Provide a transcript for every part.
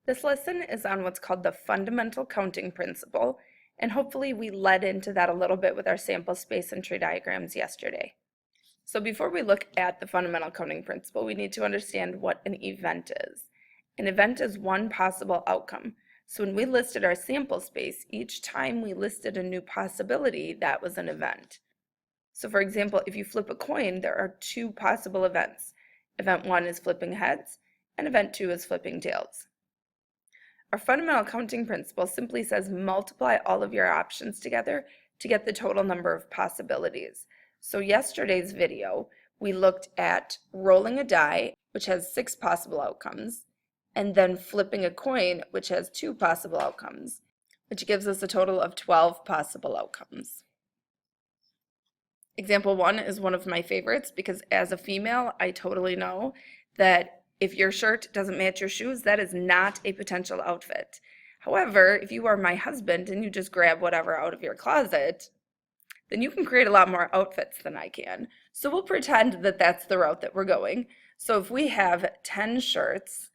This lesson is on what's called the fundamental counting principle, and hopefully we led into that a little bit with our sample space and tree diagrams yesterday. So before we look at the fundamental counting principle, we need to understand what an event is. An event is one possible outcome. So when we listed our sample space, each time we listed a new possibility, that was an event. So for example, if you flip a coin, there are two possible events. Event 1 is flipping heads, and event 2 is flipping tails. Our fundamental counting principle simply says multiply all of your options together to get the total number of possibilities. So yesterday's video, we looked at rolling a die, which has 6 possible outcomes, and then flipping a coin, which has 2 possible outcomes, which gives us a total of 12 possible outcomes. Example 1 is one of my favorites because as a female, I totally know that if your shirt doesn't match your shoes, that is not a potential outfit. However, if you are my husband and you just grab whatever out of your closet, then you can create a lot more outfits than I can. So we'll pretend that that's the route that we're going. So if we have 10 shirts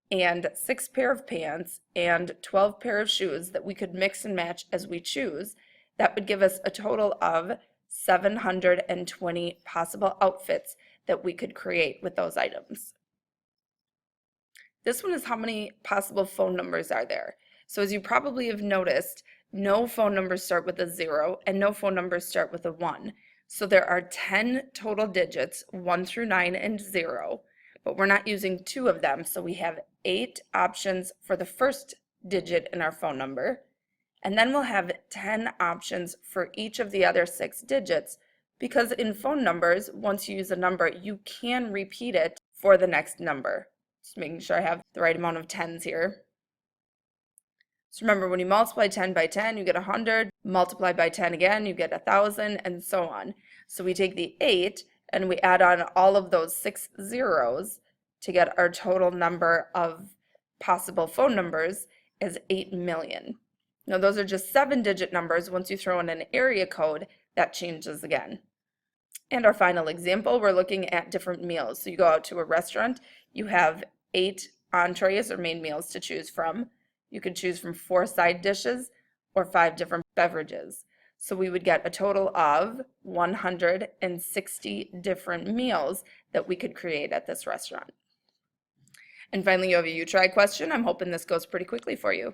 and 6 pair of pants and 12 pair of shoes that we could mix and match as we choose, that would give us a total of 720 possible outfits that we could create with those items. This one is how many possible phone numbers are there. So as you probably have noticed, no phone numbers start with a 0 and no phone numbers start with a 1. So there are 10 total digits, 1 through 9 and 0, but we're not using 2 of them. So we have 8 options for the first digit in our phone number. And then we'll have 10 options for each of the other 6 digits, because in phone numbers, once you use a number, you can repeat it for the next number. Just making sure I have the right amount of 10s here. So remember, when you multiply 10 by 10, you get 100. Multiply by 10 again, you get 1,000, and so on. So we take the 8 and we add on all of those 6 zeros to get our total number of possible phone numbers is 8 million. Now those are just 7-digit numbers. Once you throw in an area code, that changes again. And our final example, we're looking at different meals. So you go out to a restaurant, you have 8 entrees or main meals to choose from. You could choose from 4 side dishes or 5 different beverages. So we would get a total of 160 different meals that we could create at this restaurant. And finally, you have a you try question. I'm hoping this goes pretty quickly for you.